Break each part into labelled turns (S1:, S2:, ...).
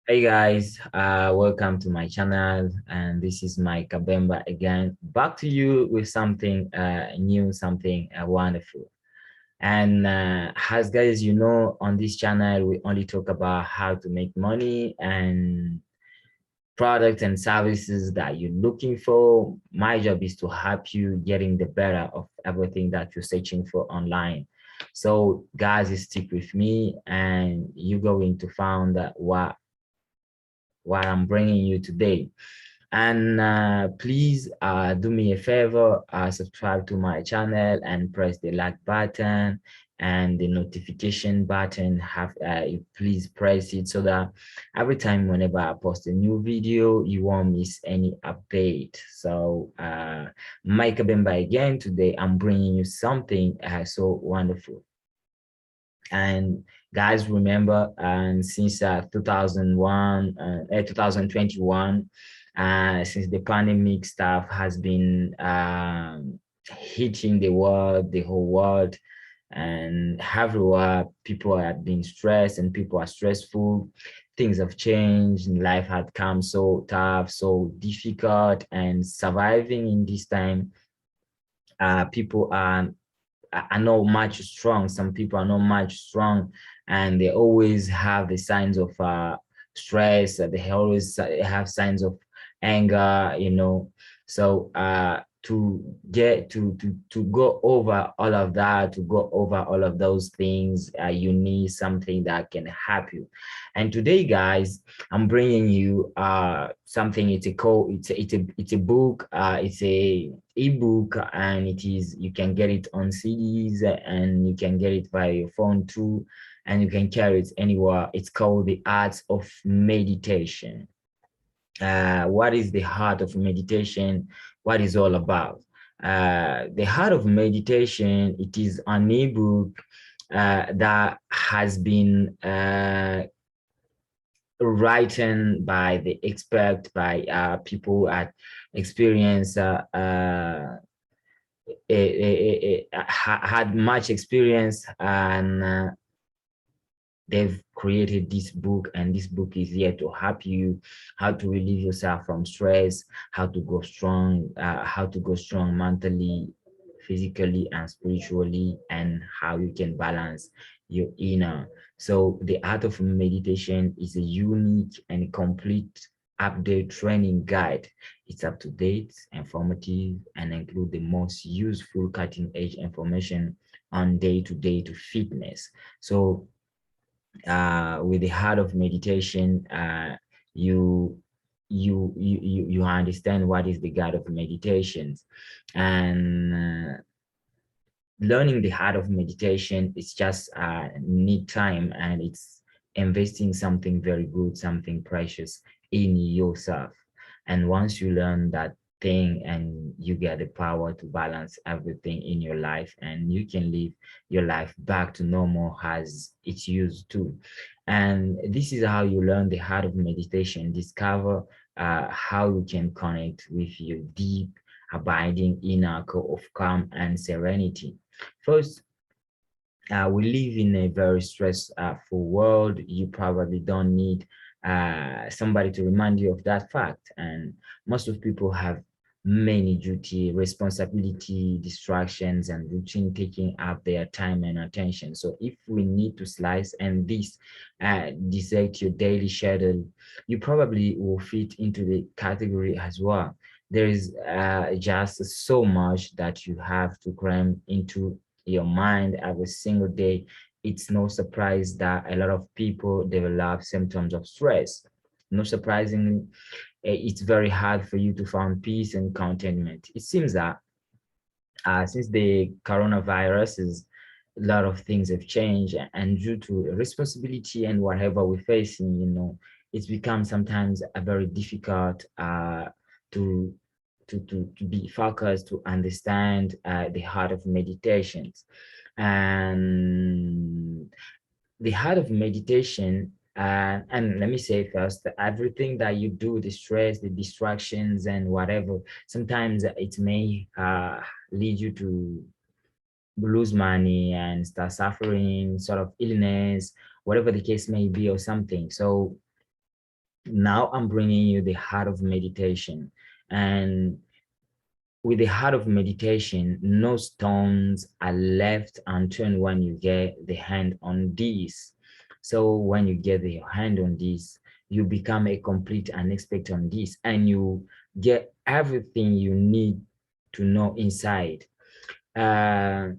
S1: Hey guys, welcome to my channel, and this is my Kabemba again. Back to you with something new, something wonderful. And as guys, you know, on this channel, we only talk about how to make money and products and services that you're looking for. My job is to help you getting the better of everything that you're searching for online. So guys, you stick with me, and you're going to find out what I'm bringing you today. And please do me a favor, subscribe to my channel and press the like button and the notification button. Please press it so that every time whenever I post a new video, you won't miss any update. So Mike Kabemba again. Today I'm bringing you something so wonderful. And guys, remember, and since 2021, since the pandemic stuff has been hitting the world, the whole world, and everywhere, people have been stressed and people are stressful. Things have changed, and life had come so tough, so difficult, and surviving in this time, people are not much strong. Some people are not much strong, and they always have the signs of stress. They always have signs of anger, you know. So to get to go over all of that, to go over all of those things, you need something that can help you. And today, guys, I'm bringing you something. It's a book. It's a ebook, and you can get it on CDs, and you can get it via your phone too, and you can carry it anywhere. It's called The Art of Meditation. What is the heart of meditation? What is all about? The heart of meditation, it is an ebook that has been written by the expert, by people at experience, had much experience, and they've created this book, and this book is here to help you how to relieve yourself from stress, how to go strong mentally, physically, and spiritually, and how you can balance your inner. So the art of meditation is a unique and complete update training guide. It's up to date, informative, and include the most useful cutting edge information on day-to-day to fitness. So with the heart of meditation, you you understand what is the god of meditations. And learning the art of meditation is just need time, and it's investing something very good, something precious in yourself. And once you learn that thing, and you get the power to balance everything in your life, and you can live your life back to normal as it's used to. And this is how you learn the art of meditation. Discover how you can connect with your deep abiding inner core of calm and serenity. First, we live in a very stressful world. You probably don't need somebody to remind you of that fact. And most of people have many duty, responsibility, distractions, and routine taking up their time and attention. So if we need to slice and dissect your daily schedule, you probably will fit into the category as well. There is just so much that you have to cram into your mind every single day. It's no surprise that a lot of people develop symptoms of stress. No surprisingly, it's very hard for you to find peace and contentment. It seems that since the coronavirus is, a lot of things have changed, and due to responsibility and whatever we're facing, you know, it's become sometimes a very difficult to to be focused, to understand the heart of meditations. And the heart of meditation, and let me say first that everything that you do, the stress, the distractions, and whatever, sometimes it may lead you to lose money and start suffering sort of illness, whatever the case may be, or something. So Now I'm bringing you the heart of meditation. And with the heart of meditation, no stones are left unturned when you get the hand on this. So when you get the hand on this, you become a complete and expert on this, and you get everything you need to know inside. Uh,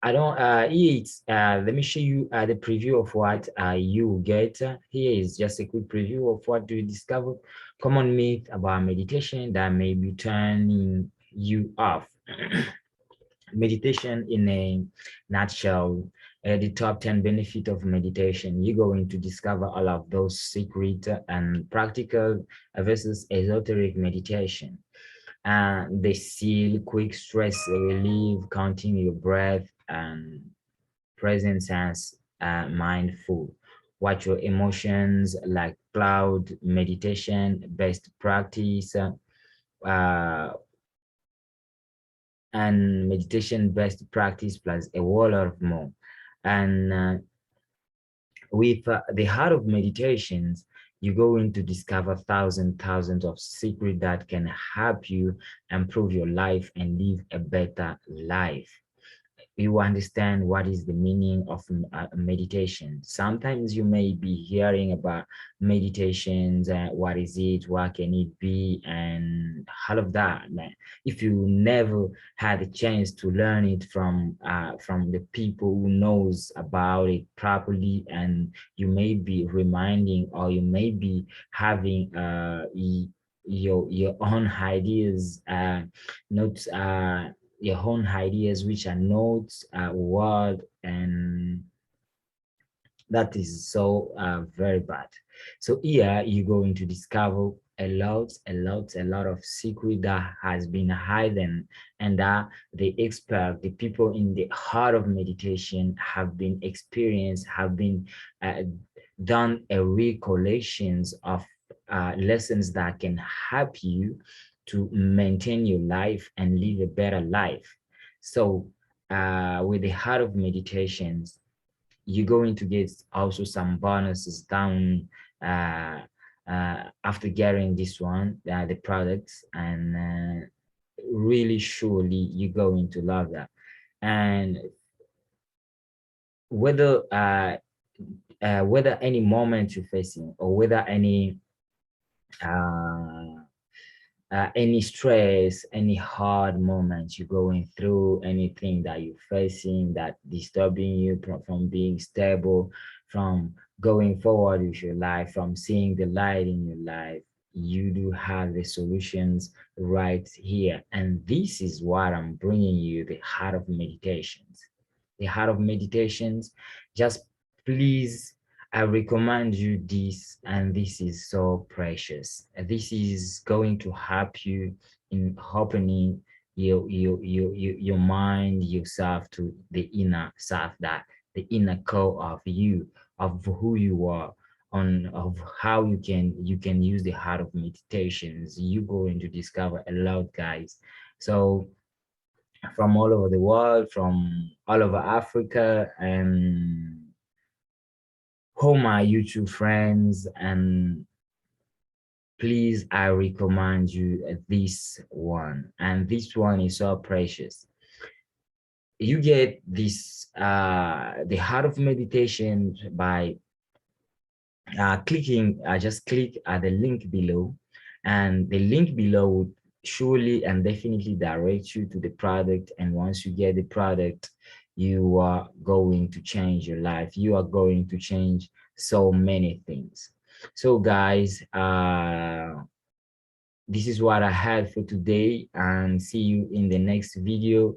S1: I don't here it's let me show you the preview of what you get. Here is just a quick preview of what you discover. Common myth about meditation that may be turning you off. Meditation in a nutshell, the top 10 benefit of meditation. You're going to discover all of those secret and practical versus esoteric meditation. The seal, quick stress relief, counting your breath, and presence as mindful. Watch your emotions like cloud meditation, best practice, uh, and meditation best practice plus a whole lot of more. And with the heart of meditations, you're going to discover thousands of secrets that can help you improve your life and live a better life. You understand what is the meaning of meditation. Sometimes you may be hearing about meditations, what is it, what can it be, and all of that. Man. If you never had a chance to learn it from the people who knows about it properly, and you may be reminding, or you may be having your own ideas, notes. Your own ideas, which are notes, word, and that is so very bad. So here you're going to discover a lot of secret that has been hidden, and that the expert, the people in the heart of meditation have been experienced, have been uh, done a recollections of lessons that can help you to maintain your life and live a better life. So with the heart of meditations, you're going to get also some bonuses down after getting this one, the products, and really surely you're going to love that. And whether whether any moment you're facing, or whether uh, any stress, any hard moments you're going through, anything that you're facing that disturbing you from being stable, from going forward with your life, from seeing the light in your life, you do have the solutions right here. And this is what I'm bringing you, the heart of meditations. The heart of meditations, just please, I recommend you this, and this is so precious. This is going to help you in opening your mind, yourself, to the inner self, that the inner core of you, of who you are, on of how you can use the heart of meditations. You're going to discover a lot, guys. So from all over the world, from all over Africa, and who my YouTube friends, and please, I recommend you this one. And this one is so precious. You get this the heart of meditation by clicking, just click at the link below, and the link below would surely and definitely direct you to the product. And once you get the product, you are going to change your life. You are going to change so many things. So guys, this is what I had for today, and see you in the next video.